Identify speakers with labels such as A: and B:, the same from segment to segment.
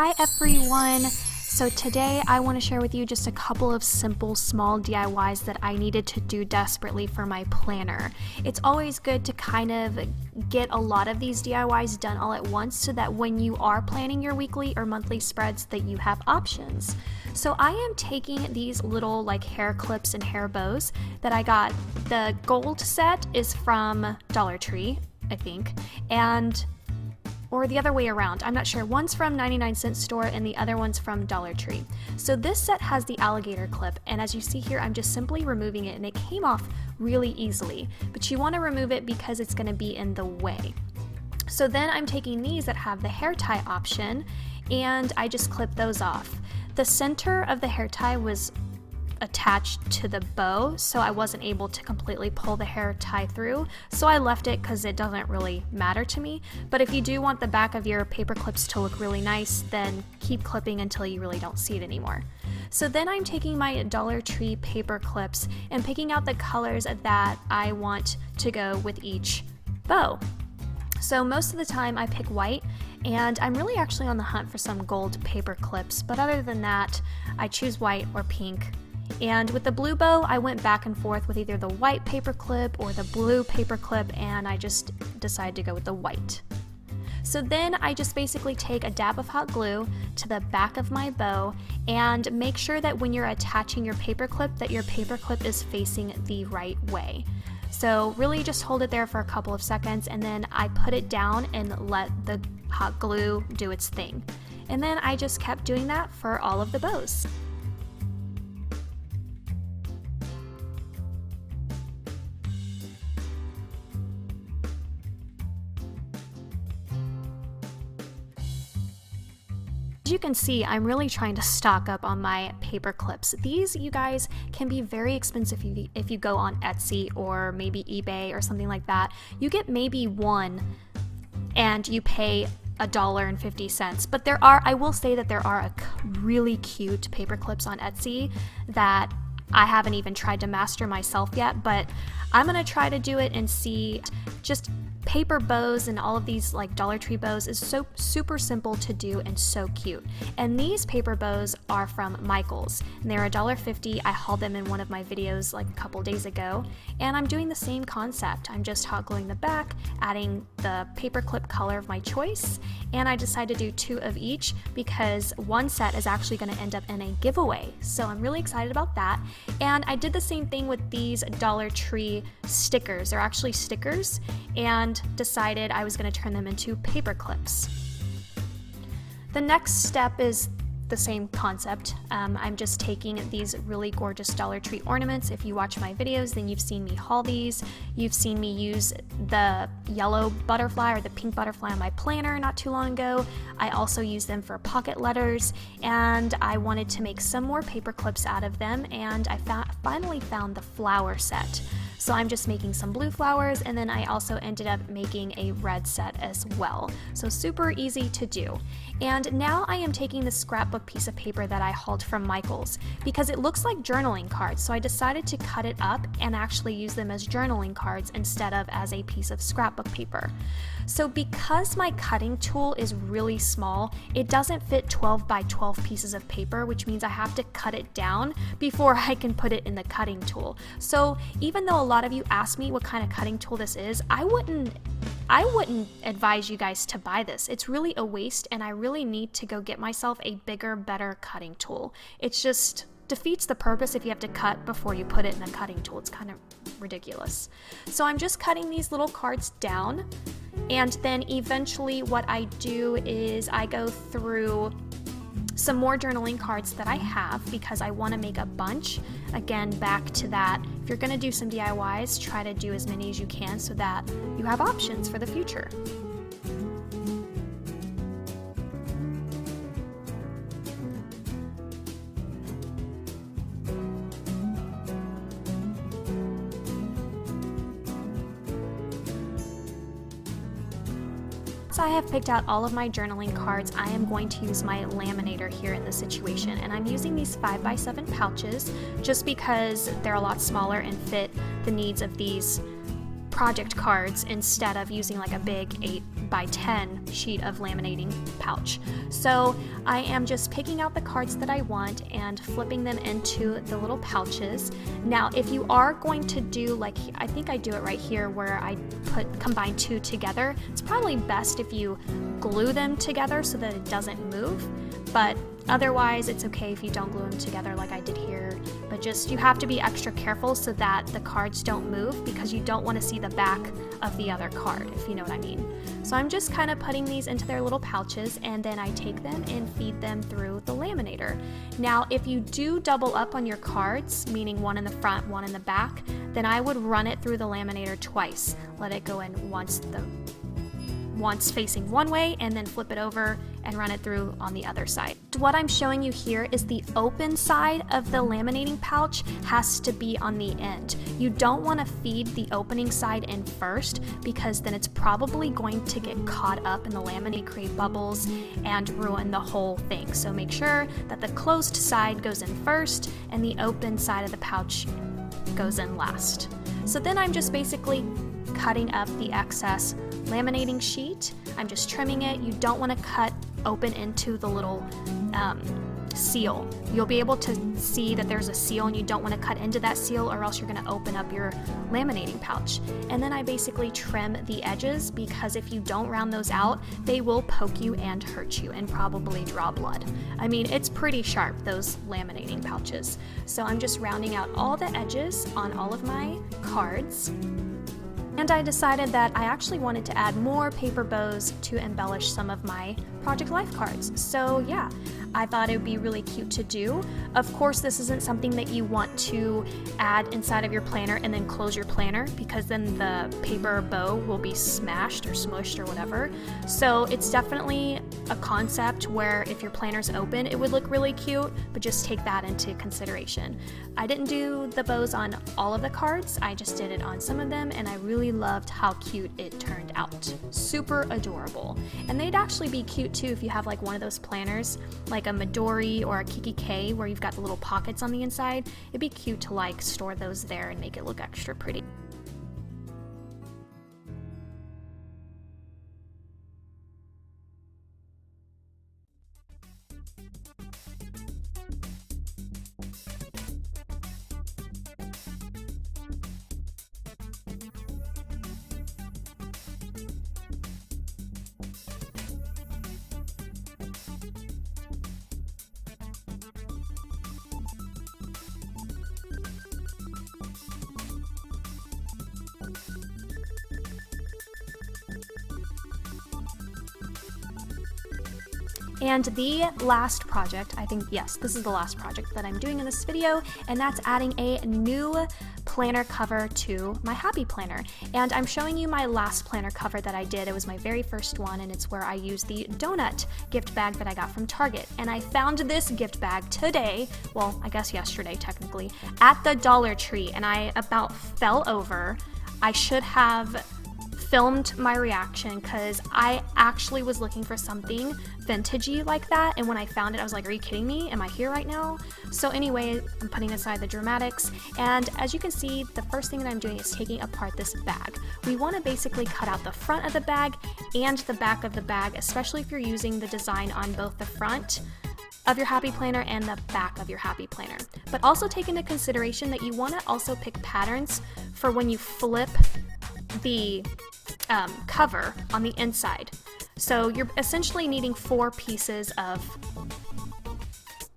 A: Hi everyone! So today I want to share with you just a couple of simple small DIYs that I needed to do desperately for my planner. It's always good to kind of get a lot of these DIYs done all at once so that when you are planning your weekly or monthly spreads that you have options. So I am taking these little like hair clips and hair bows that I got. The gold set is from Dollar Tree, I think, or the other way around, I'm not sure. One's from 99-cent store and the other one's from Dollar Tree. So this set has the alligator clip, and as you see here, I'm just simply removing it and it came off really easily. But you want to remove it because it's going to be in the way. So then I'm taking these that have the hair tie option and I just clip those off. The center of the hair tie was attached to the bow, so I wasn't able to completely pull the hair tie through, so I left it because it doesn't really matter to me. But if you do want the back of your paper clips to look really nice, then keep clipping until you really don't see it anymore. So then I'm taking my Dollar Tree paper clips and picking out the colors that I want to go with each bow. So most of the time I pick white, and I'm really actually on the hunt for some gold paper clips, but other than that I choose white or pink. And with the blue bow, I went back and forth with either the white paper clip or the blue paper clip, and I just decided to go with the white. So then I just basically take a dab of hot glue to the back of my bow and make sure that when you're attaching your paper clip that your paper clip is facing the right way. So really just hold it there for a couple of seconds and then I put it down and let the hot glue do its thing. And then I just kept doing that for all of the bows. As you can see, I'm really trying to stock up on my paper clips. These, you guys, can be very expensive if you go on Etsy or maybe eBay or something like that. You get maybe one and you pay $1.50. But I will say that there are really cute paper clips on Etsy that I haven't even tried to master myself yet, but I'm gonna try to do it and see. Just paper bows and all of these like Dollar Tree bows is so super simple to do and so cute. And these paper bows are from Michaels and they're $1.50. I hauled them in one of my videos like a couple days ago, and I'm doing the same concept. I'm just hot gluing the back, adding the paper clip color of my choice, and I decided to do 2 of each because one set is actually going to end up in a giveaway. So I'm really excited about that. And I did the same thing with these Dollar Tree stickers. They're actually stickers, and decided I was going to turn them into paper clips. The next step is the same concept. I'm just taking these really gorgeous Dollar Tree ornaments. If you watch my videos, then you've seen me haul these. You've seen me use the yellow butterfly or the pink butterfly on my planner not too long ago. I also use them for pocket letters, and I wanted to make some more paper clips out of them, and I finally found the flower set. So I'm just making some blue flowers, and then I also ended up making a red set as well. So super easy to do. And now I am taking the scrapbook piece of paper that I hauled from Michaels because it looks like journaling cards. So I decided to cut it up and actually use them as journaling cards instead of as a piece of scrapbook paper. So because my cutting tool is really small, it doesn't fit 12 by 12 pieces of paper, which means I have to cut it down before I can put it in the cutting tool. So even though a lot of you ask me what kind of cutting tool this is, I wouldn't advise you guys to buy this. It's really a waste, and I really need to go get myself a bigger, better cutting tool. It's just defeats the purpose if you have to cut before you put it in a cutting tool. It's kind of ridiculous. So I'm just cutting these little cards down, and then eventually what I do is I go through some more journaling cards that I have because I want to make a bunch. Again, back to that, if you're going to do some DIYs, try to do as many as you can so that you have options for the future. Once I have picked out all of my journaling cards, I am going to use my laminator here in this situation, and I'm using these 5x7 pouches just because they're a lot smaller and fit the needs of these project cards instead of using like a big 8x10 sheet of laminating pouch. So I am just picking out the cards that I want and flipping them into the little pouches. Now, if you are going to do like, I think I do it right here where I combine two together, it's probably best if you glue them together so that it doesn't move, but otherwise it's okay if you don't glue them together like I did here. But just, you have to be extra careful so that the cards don't move, because you don't want to see the back of the other card, if you know what I mean. So I'm just kind of putting these into their little pouches, and then I take them and feed them through the laminator. Now, if you do double up on your cards, meaning one in the front, one in the back, then I would run it through the laminator twice. Let it go in once facing one way, and then flip it over and run it through on the other side. What I'm showing you here is the open side of the laminating pouch has to be on the end. You don't want to feed the opening side in first, because then it's probably going to get caught up in the laminate, create bubbles, and ruin the whole thing. So make sure that the closed side goes in first and the open side of the pouch goes in last. So then I'm just basically cutting up the excess laminating sheet. I'm just trimming it. You don't want to cut open into the little seal. You'll be able to see that there's a seal, and you don't want to cut into that seal, or else you're going to open up your laminating pouch. And then I basically trim the edges, because if you don't round those out, they will poke you and hurt you and probably draw blood. I mean, it's pretty sharp, those laminating pouches. So I'm just rounding out all the edges on all of my cards. And I decided that I actually wanted to add more paper bows to embellish some of my Project Life cards. So yeah, I thought it would be really cute to do. Of course, this isn't something that you want to add inside of your planner and then close your planner, because then the paper bow will be smashed or smushed or whatever. So it's definitely a concept where if your planner's open, it would look really cute, but just take that into consideration. I didn't do the bows on all of the cards, I just did it on some of them, and I really loved how cute it turned out. Super adorable. And they'd actually be cute too if you have like one of those planners, like a Midori or a Kiki K, where you've got the little pockets on the inside. It'd be cute to like store those there and make it look extra pretty. And the last project, I think, yes, this is the last project that I'm doing in this video, and that's adding a new planner cover to my Happy Planner. And I'm showing you my last planner cover that I did. It was my very first one, and it's where I used the donut gift bag that I got from Target. And I found this gift bag today, well, I guess yesterday technically, at the Dollar Tree, and I about fell over. I should have filmed my reaction, because I actually was looking for something vintagey like that, and when I found it I was like, are you kidding me? Am I here right now? So anyway, I'm putting aside the dramatics, and as you can see, the first thing that I'm doing is taking apart this bag. We want to basically cut out the front of the bag and the back of the bag, especially if you're using the design on both the front of your Happy Planner and the back of your Happy Planner. But also take into consideration that you want to also pick patterns for when you flip the cover on the inside. So you're essentially needing 4 pieces of,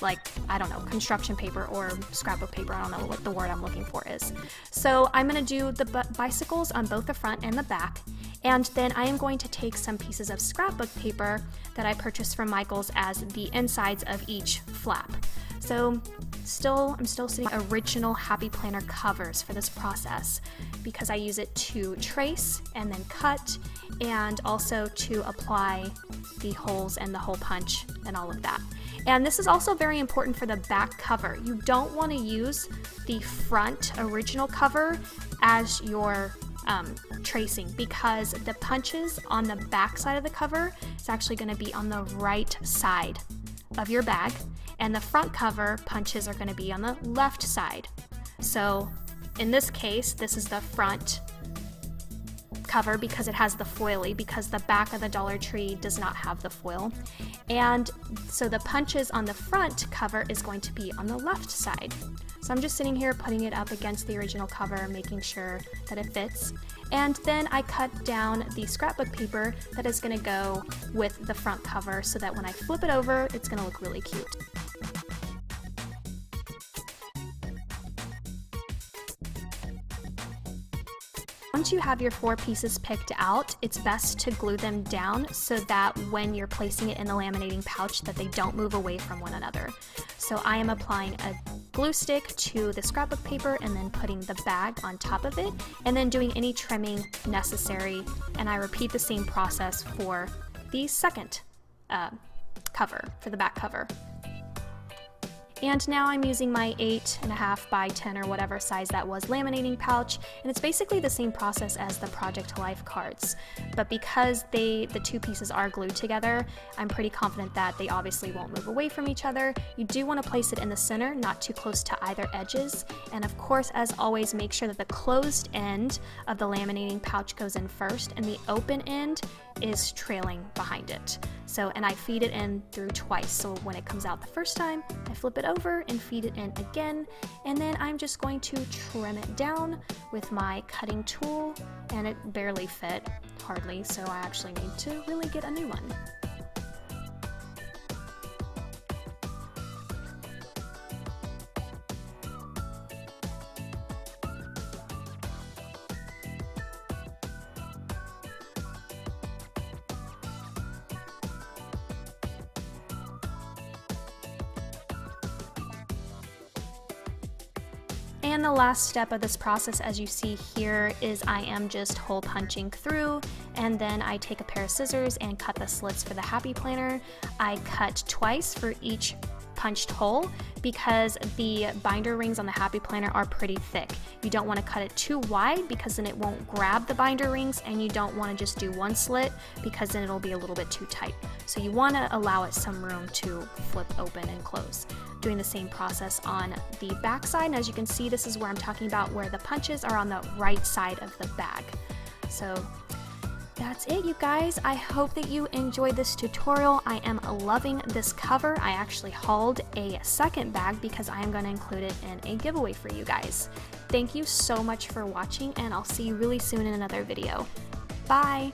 A: like, I don't know, construction paper or scrapbook paper. I don't know what the word I'm looking for is. So I'm going to do the bicycles on both the front and the back, and then I am going to take some pieces of scrapbook paper that I purchased from Michael's as the insides of each flap. So I'm still sitting original Happy Planner covers for this process, because I use it to trace and then cut, and also to apply the holes and the hole punch and all of that. And this is also very important for the back cover. You don't want to use the front original cover as your tracing, because the punches on the back side of the cover is actually going to be on the right side of your bag, and the front cover punches are going to be on the left side. So in this case, this is the front cover because it has the foily, because the back of the Dollar Tree does not have the foil. And so the punches on the front cover is going to be on the left side. So I'm just sitting here putting it up against the original cover, making sure that it fits. And then I cut down the scrapbook paper that is going to go with the front cover so that when I flip it over, it's going to look really cute. Once you have your 4 pieces picked out, it's best to glue them down so that when you're placing it in the laminating pouch that they don't move away from one another. So I am applying a glue stick to the scrapbook paper and then putting the bag on top of it and then doing any trimming necessary, and I repeat the same process for the second cover, for the back cover. And now I'm using my 8.5 by 10 or whatever size that was laminating pouch, and it's basically the same process as the Project Life cards. But because the 2 pieces are glued together, I'm pretty confident that they obviously won't move away from each other. You do want to place it in the center, not too close to either edges. And of course, as always, make sure that the closed end of the laminating pouch goes in first and the open end is trailing behind it. So, and I feed it in through twice. So when it comes out the first time, I flip it over and feed it in again. And then I'm just going to trim it down with my cutting tool, and it barely fit, hardly. So I actually need to really get a new one. And the last step of this process, as you see here, is I am just hole punching through, and then I take a pair of scissors and cut the slits for the Happy Planner. I cut twice for each punched hole because the binder rings on the Happy Planner are pretty thick. You don't want to cut it too wide because then it won't grab the binder rings, and you don't want to just do one slit because then it'll be a little bit too tight. So you want to allow it some room to flip open and close. Doing the same process on the back side, and as you can see, this is where I'm talking about where the punches are on the right side of the bag. So that's it, you guys. I hope that you enjoyed this tutorial. I am loving this cover. I actually hauled a second bag because I am going to include it in a giveaway for you guys. Thank you so much for watching, and I'll see you really soon in another video. Bye!